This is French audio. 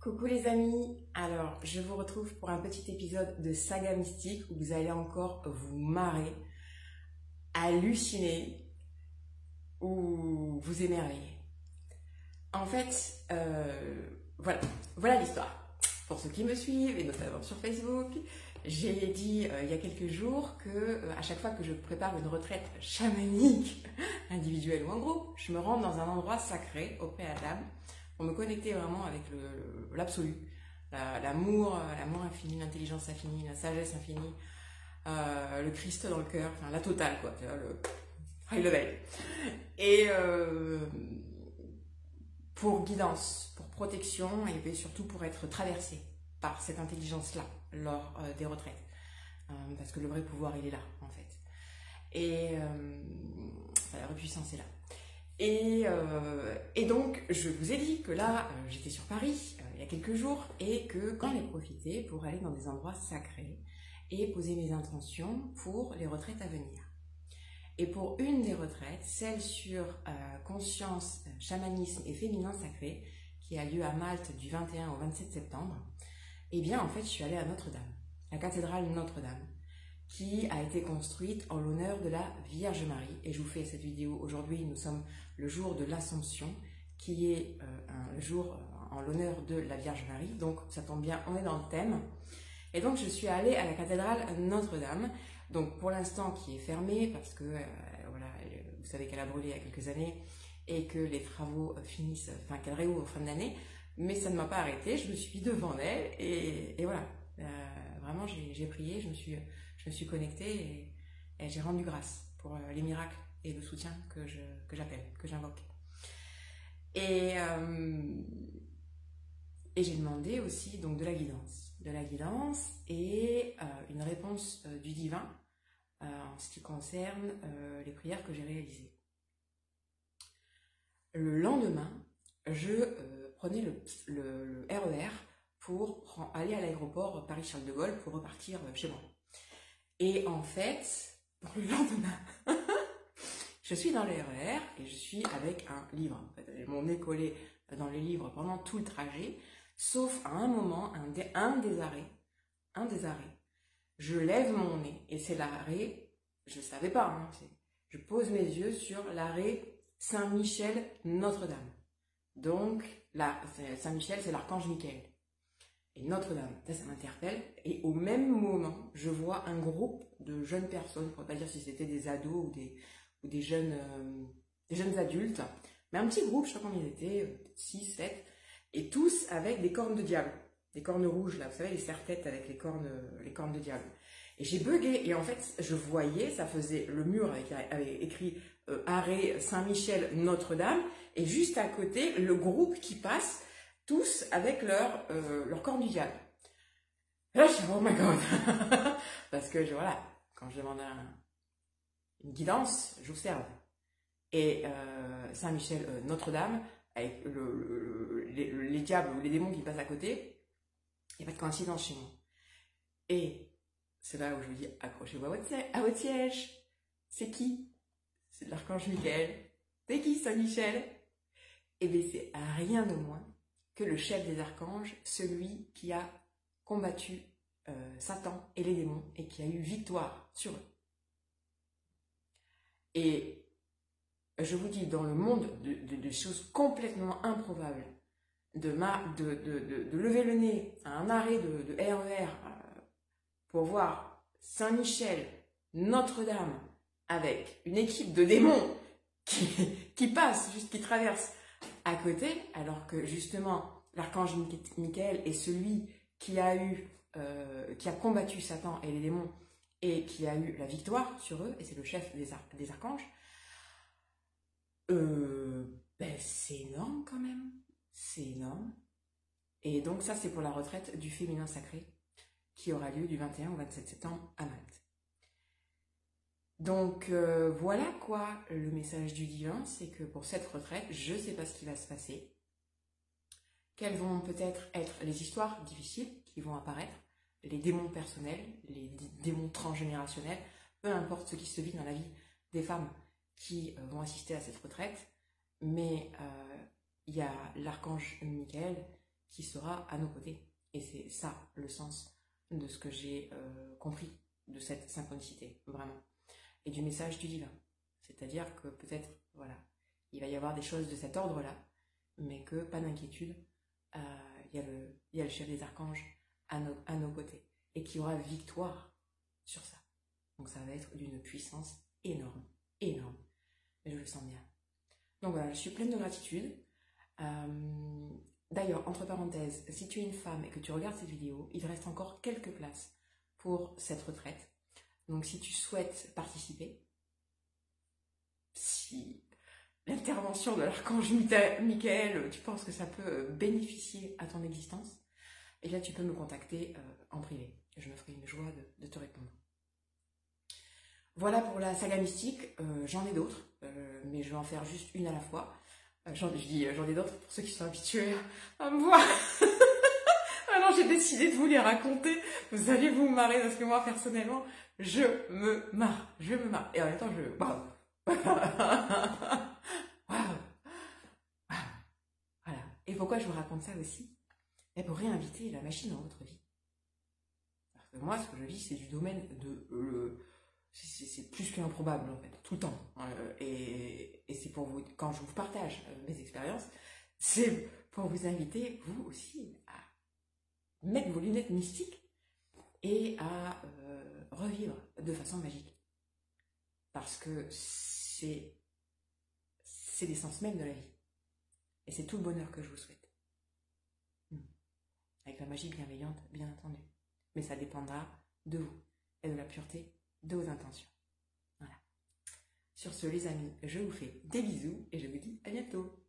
Coucou les amis, alors je vous retrouve pour un petit épisode de Saga Mystique où vous allez encore vous marrer, halluciner ou vous émerveiller. En fait, voilà l'histoire. Pour ceux qui me suivent, et notamment sur Facebook, j'ai dit il y a quelques jours que à chaque fois que je prépare une retraite chamanique, individuelle ou en groupe, je me rends dans un endroit sacré au préalable pour me connecter vraiment avec l'absolu, l'amour infini, l'intelligence infinie, la sagesse infinie, le Christ dans le cœur, enfin la totale quoi, le high level. Et pour guidance, pour protection et surtout pour être traversé par cette intelligence-là lors des retraites. Parce que le vrai pouvoir, il est là, en fait. Et la vraie puissance est là. Et donc, je vous ai dit que là, j'étais sur Paris il y a quelques jours et que quand j'ai profité pour aller dans des endroits sacrés et poser mes intentions pour les retraites à venir. Et pour une des retraites, celle sur conscience, chamanisme et féminin sacré, qui a lieu à Malte du 21 au 27 septembre, eh bien en fait je suis allée à Notre-Dame, la cathédrale Notre-Dame, qui a été construite en l'honneur de la Vierge Marie. Et je vous fais cette vidéo aujourd'hui, nous sommes le jour de l'Assomption, qui est le jour en l'honneur de la Vierge Marie, donc ça tombe bien, on est dans le thème. Et donc je suis allée à la cathédrale Notre-Dame, donc pour l'instant qui est fermée parce que voilà, vous savez qu'elle a brûlé il y a quelques années et que les travaux finissent, enfin qu'elle réouvre en fin d'année, mais ça ne m'a pas arrêtée, je me suis mise devant elle et voilà, vraiment j'ai prié, je me suis connectée et j'ai rendu grâce pour les miracles et le soutien que j'appelle, que j'invoque. Et j'ai demandé aussi donc de la guidance et une réponse du divin en ce qui concerne les prières que j'ai réalisées. Le lendemain, je prenais le RER pour aller à l'aéroport Paris-Charles de Gaulle pour repartir chez moi. Et en fait, le lendemain, je suis dans le RER et je suis avec un livre. En fait, j'ai mon nez collé dans les livres pendant tout le trajet, sauf à un moment, un des arrêts, je lève mon nez et c'est l'arrêt, je ne savais pas, hein, je pose mes yeux sur l'arrêt Saint-Michel Notre-Dame. Donc, Saint-Michel, c'est l'archange Michael. Et Notre-Dame, ça m'interpelle. Et au même moment, je vois un groupe de jeunes personnes, je ne pourrais pas dire si c'était des ados ou des jeunes adultes, mais un petit groupe, je sais pas combien ils étaient, 6, 7, et tous avec des cornes de diable, des cornes rouges, là, vous savez, les serre-têtes avec les cornes de diable. Et j'ai bugué, et en fait, je voyais, ça faisait le mur avec écrit arrêt Saint-Michel Notre-Dame, et juste à côté, le groupe qui passe, tous avec leur corne du diable. Et là, je suis oh my god parce que voilà, quand je demande une guidance, j'observe. Et Saint-Michel Notre-Dame, avec les diables ou les démons qui passent à côté, il n'y a pas de coïncidence chez moi. Et c'est là où je vous dis, accrochez-vous à votre siège. C'est qui? C'est l'archange Michael. C'est qui Saint-Michel? Eh bien, c'est rien de moins que le chef des archanges, celui qui a combattu Satan et les démons et qui a eu victoire sur eux. Et je vous dis, dans le monde de choses complètement improbables, de lever le nez à un arrêt de RER pour voir Saint-Michel, Notre-Dame, avec une équipe de démons qui passe, juste qui traverse à côté, alors que justement l'archange Michael est celui qui a combattu Satan et les démons et qui a eu la victoire sur eux, et c'est le chef des archanges. C'est énorme quand même, c'est énorme. Et donc ça c'est pour la retraite du féminin sacré qui aura lieu du 21 au 27 septembre à Malte. Donc voilà quoi, le message du divin, c'est que pour cette retraite, je ne sais pas ce qui va se passer. Quelles vont peut-être être les histoires difficiles qui vont apparaître, les démons personnels, les démons transgénérationnels, peu importe ce qui se vit dans la vie des femmes qui vont assister à cette retraite. Mais il y a l'archange Michael qui sera à nos côtés. Et c'est ça le sens de ce que j'ai compris de cette synchronicité, vraiment. Et du message du divin. C'est-à-dire que peut-être, voilà, il va y avoir des choses de cet ordre-là, mais que, pas d'inquiétude, il y a le chef des archanges à nos côtés. Et qu'il y aura victoire sur ça. Donc ça va être d'une puissance énorme, énorme. Je le sens bien. Donc voilà, je suis pleine de gratitude. D'ailleurs, entre parenthèses, si tu es une femme et que tu regardes cette vidéo, il te reste encore quelques places pour cette retraite. Donc si tu souhaites participer, si l'intervention de l'archange Michael, tu penses que ça peut bénéficier à ton existence, et là tu peux me contacter en privé. Je me ferai une joie de te répondre. Voilà pour la saga mystique. J'en ai d'autres, mais je vais en faire juste une à la fois. J'en ai d'autres pour ceux qui sont habitués à me voir. Alors j'ai décidé de vous les raconter. Vous allez vous marrer parce que moi personnellement, je me marre. Et en même temps, waouh. Waouh. Voilà. Et pourquoi je vous raconte ça aussi? Pour réinviter la machine dans votre vie. Parce que moi, ce que je vis, c'est du domaine de... c'est plus qu'improbable, en fait, tout le temps. Et c'est pour vous, quand je vous partage mes expériences, c'est pour vous inviter, vous aussi, à mettre vos lunettes mystiques et à revivre de façon magique. Parce que c'est l'essence même de la vie. Et c'est tout le bonheur que je vous souhaite. Avec la magie bienveillante, bien entendu. Mais ça dépendra de vous et de la pureté de vos intentions. Voilà. Sur ce, les amis, je vous fais des bisous et je vous dis à bientôt.